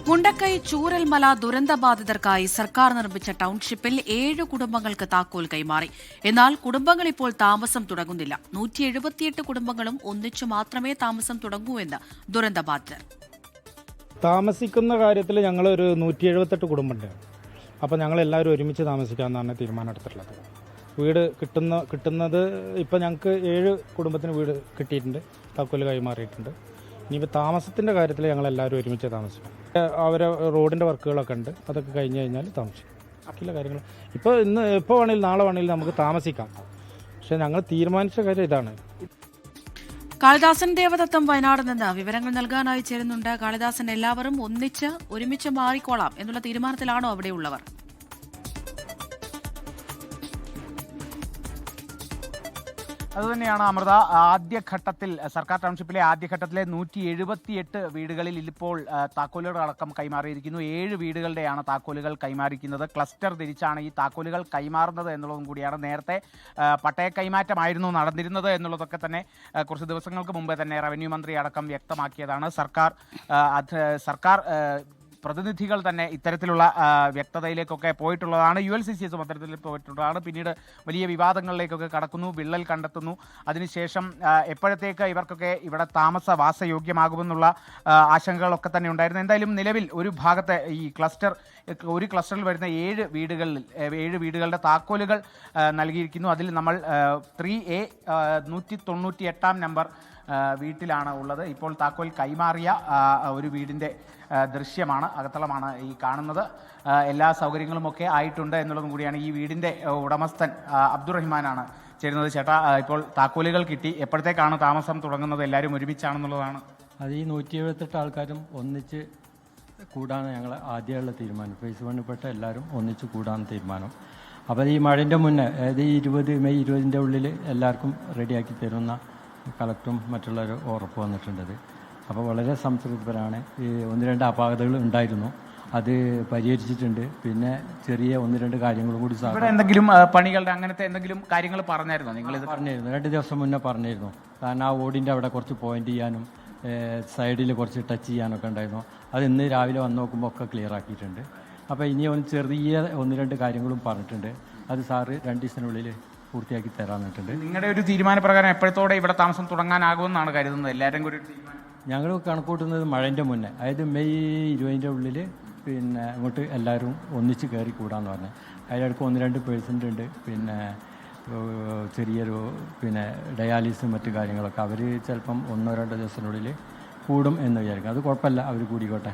മുണ്ടക്കൈ ചൂരൽമല ദുരന്തബാധിതർക്കായി സർക്കാർ നിർമ്മിച്ച ടൌൺഷിപ്പിൽ 7 കുടുംബങ്ങൾക്ക് താക്കോൽ കൈമാറി. എന്നാൽ കുടുംബങ്ങൾ ഇപ്പോൾ താമസം തുടങ്ങുന്നില്ല. 178 കുടുംബങ്ങളും ഒന്നിച്ചു മാത്രമേ താമസം തുടങ്ങൂ എന്ന് ദുരന്തബാധിതർ. താമസിക്കുന്ന കാര്യത്തിൽ ഞങ്ങൾ ഒരു 178 കുടുംബമുണ്ട്. അപ്പോൾ ഞങ്ങൾ എല്ലാവരും ഒരുമിച്ച് താമസിക്കാമെന്നാണ് തീരുമാനം എടുത്തിട്ടുള്ളത്. വീട് കിട്ടുന്നത് ഇപ്പോൾ ഞങ്ങൾക്ക് 7 കുടുംബത്തിന് വീട് കിട്ടിയിട്ടുണ്ട്, താക്കോൽ കൈമാറിയിട്ടുണ്ട്. ഇനിയിപ്പോൾ താമസത്തിൻ്റെ കാര്യത്തിൽ ഞങ്ങളെല്ലാവരും ഒരുമിച്ച് താമസിക്കും. അവരെ റോഡിൻ്റെ വർക്കുകളൊക്കെ ഉണ്ട്, അതൊക്കെ കഴിഞ്ഞ് കഴിഞ്ഞാൽ താമസിക്കും. ബാക്കിയുള്ള കാര്യങ്ങൾ ഇപ്പോൾ വേണമെങ്കിലും നാളെ വേണമെങ്കിലും നമുക്ക് താമസിക്കാം. പക്ഷേ ഞങ്ങൾ തീരുമാനിച്ച കാര്യം ഇതാണ്. കാളിദാസൻ ദേവദത്തം വയനാട് നിന്ന് വിവരങ്ങൾ നൽകാനായി ചേരുന്നുണ്ട്. കാളിദാസൻ, എല്ലാവരും ഒരുമിച്ച് മാറിക്കോളാം എന്നുള്ള തീരുമാനത്തിലാണോ അവിടെയുള്ളവർ? അതുതന്നെയാണ് അമൃത. ആദ്യഘട്ടത്തിൽ സർക്കാർ ടൗൺഷിപ്പിലെ ആദ്യഘട്ടത്തിലെ 178 വീടുകളിൽ ഇപ്പോൾ താക്കോലുകൾ അടക്കം കൈമാറിയിരിക്കുന്നു. 7 വീടുകളുടെയാണ് താക്കോലുകൾ കൈമാറിയിരിക്കുന്നത്. ക്ലസ്റ്റർ തിരിച്ചാണ് ഈ താക്കോലുകൾ കൈമാറുന്നത് എന്നുള്ളതും കൂടിയാണ്. നേരത്തെ പട്ടയ കൈമാറ്റമായിരുന്നു നടന്നിരുന്നത് എന്നുള്ളതൊക്കെ തന്നെ കുറച്ച് ദിവസങ്ങൾക്ക് മുമ്പ് തന്നെ റവന്യൂ മന്ത്രി അടക്കം വ്യക്തമാക്കിയതാണ്. സർക്കാർ പ്രതിനിധികൾ തന്നെ ഇത്തരത്തിലുള്ള വ്യക്തതയിലേക്കൊക്കെ പോയിട്ടുള്ളതാണ്. ULCCS അത്തരത്തിൽ പോയിട്ടുള്ളതാണ്. പിന്നീട് വലിയ വിവാദങ്ങളിലേക്കൊക്കെ കടക്കുന്നു, വിള്ളൽ കണ്ടെത്തുന്നു. അതിനുശേഷം എപ്പോഴത്തേക്ക് ഇവർക്കൊക്കെ ഇവിടെ വാസയോഗ്യമാകുമെന്നുള്ള ആശങ്കകളൊക്കെ തന്നെ ഉണ്ടായിരുന്നു. എന്തായാലും നിലവിൽ ഒരു ഭാഗത്തെ ഈ ഒരു ക്ലസ്റ്ററിൽ വരുന്ന 7 വീടുകളുടെ താക്കോലുകൾ നൽകിയിരിക്കുന്നു. അതിൽ നമ്മൾ 3A 198 നമ്പർ വീട്ടിലാണ് ഉള്ളത്. ഇപ്പോൾ താക്കോൽ കൈമാറിയ ഒരു വീടിൻ്റെ ദൃശ്യമാണ്, അകത്തളമാണ് ഈ കാണുന്നത്. എല്ലാ സൗകര്യങ്ങളുമൊക്കെ ആയിട്ടുണ്ട് എന്നുള്ളതും കൂടിയാണ്. ഈ വീടിൻ്റെ ഉടമസ്ഥൻ അബ്ദുറഹിമാനാണ് ചേരുന്നത്. ചേട്ടാ, ഇപ്പോൾ താക്കോലുകൾ കിട്ടി, എപ്പോഴത്തേക്കാണ് താമസം തുടങ്ങുന്നത്? എല്ലാവരും ഒരുമിച്ചാണെന്നുള്ളതാണ്. അത് ഈ 178 ആൾക്കാരും ഒന്നിച്ച് കൂടാൻ ഞങ്ങൾ ആദ്യമുള്ള തീരുമാനം. ഫേസ് 1 പെട്ട എല്ലാവരും ഒന്നിച്ച് കൂടാൻ തീരുമാനം. അപ്പോൾ ഈ മഴൻ്റെ മുന്നേ, അതായത് മെയ് 20 ഉള്ളിൽ എല്ലാവർക്കും റെഡിയാക്കി തരുന്ന കളക്ടറും മറ്റുള്ളവരും ഉറപ്പ് വന്നിട്ടുണ്ട്. അപ്പോൾ വളരെ സംതൃപ്തരാണ്. ഈ 1-2 അപാകതകൾ ഉണ്ടായിരുന്നു, അത് പരിഹരിച്ചിട്ടുണ്ട്. പിന്നെ ചെറിയ 1-2 കാര്യങ്ങളും കൂടി എന്തെങ്കിലും പണികളുടെ അങ്ങനത്തെ എന്തെങ്കിലും കാര്യങ്ങൾ പറഞ്ഞായിരുന്നോ? നിങ്ങൾ പറഞ്ഞിരുന്നു, 2 ദിവസം മുന്നേ പറഞ്ഞിരുന്നു. കാരണം ആ ഓടിൻ്റെ അവിടെ കുറച്ച് പോയിന്റ് ചെയ്യാനും സൈഡിൽ കുറച്ച് ടച്ച് ചെയ്യാനൊക്കെ ഉണ്ടായിരുന്നു. അത് ഇന്ന് രാവിലെ വന്ന് നോക്കുമ്പോൾ ഒക്കെ ക്ലിയർ ആക്കിയിട്ടുണ്ട്. അപ്പോൾ ഇനി ചെറിയ 1-2 കാര്യങ്ങളും പറഞ്ഞിട്ടുണ്ട്. അത് സാറ് 2 ദിവസത്തിനുള്ളിൽ പൂർത്തിയാക്കി തരാന്നിട്ടുണ്ട്. നിങ്ങളുടെ ഒരു തീരുമാനപ്രകാരം എപ്പോഴത്തോടെ ഇവിടെ താമസം തുടങ്ങാനാകുമെന്നാണ് കരുതുന്നത്? എല്ലാവരും കൂടി ഞങ്ങൾ കണക്കൂട്ടുന്നത് മഴൻ്റെ മുന്നേ, അതായത് മെയ് 20 ഉള്ളിൽ പിന്നെ ഇങ്ങോട്ട് എല്ലാവരും ഒന്നിച്ച് കയറി കൂടാന്ന് പറഞ്ഞത്. അതിലിടയ്ക്ക് 1-2 പേഴ്സൻ്റ് ഉണ്ട്, പിന്നെ ചെറിയൊരു ഡയാലിസും മറ്റു കാര്യങ്ങളൊക്കെ. അവർ ചിലപ്പം 1-2 ദിവസത്തിനുള്ളിൽ കൂടും എന്ന് വിചാരിക്കും. അത് കുഴപ്പമില്ല, അവർ കൂടിക്കോട്ടെ,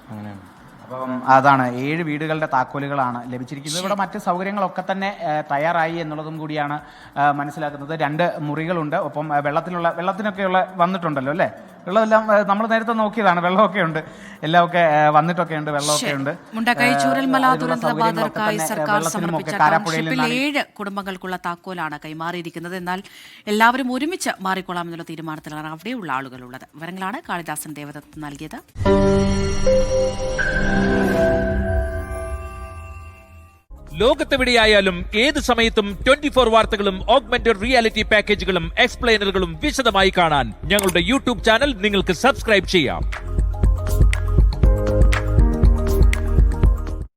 അങ്ങനെയാണ്. അപ്പം അതാണ് 7 വീടുകളുടെ താക്കോലുകളാണ് ലഭിച്ചിരിക്കുന്നത്. ഇവിടെ മറ്റ് സൗകര്യങ്ങളൊക്കെ തന്നെ തയ്യാറായി എന്നുള്ളതും കൂടിയാണ് മനസ്സിലാക്കുന്നത്. 2 മുറികളുണ്ട്. ഒപ്പം വെള്ളത്തിനൊക്കെയുള്ള വന്നിട്ടുണ്ടല്ലോ അല്ലേ? വെള്ളമെല്ലാം നമ്മൾ നേരത്തെ നോക്കിയതാണ്, വെള്ളമൊക്കെ ഉണ്ട്, എല്ലാമൊക്കെ വന്നിട്ടൊക്കെ ഉണ്ട്, വെള്ളമൊക്കെ ഉണ്ട്. മുണ്ടക്കൈ ചൂരൽമല ദുരന്തബാധിതർക്കായി സർക്കാർ സമർപ്പിച്ച ടൗൺഷിപ്പിൽ 7 കുടുംബങ്ങൾക്കുള്ള താക്കോലാണ് കൈമാറിയിരിക്കുന്നത്. എന്നാൽ എല്ലാവരും ഒരുമിച്ച് മാറിക്കൊള്ളാം എന്നുള്ള തീരുമാനത്തിലാണ് അവിടെയുള്ള ആളുകളുള്ളത്. വിവരങ്ങളാണ് കാളിദാസൻ ദേവദത്ത് നൽകിയത്. ലോകത്തെവിടെയായാലും ഏത് സമയത്തും 24 വാർത്തകളും ഓഗ്മെന്റഡ് റിയാലിറ്റി പാക്കേജുകളും എക്സ്പ്ലെയിനറുകളും വിശദമായി കാണാൻ ഞങ്ങളുടെ YouTube ചാനൽ നിങ്ങൾക്ക് സബ്സ്ക്രൈബ് ചെയ്യാം.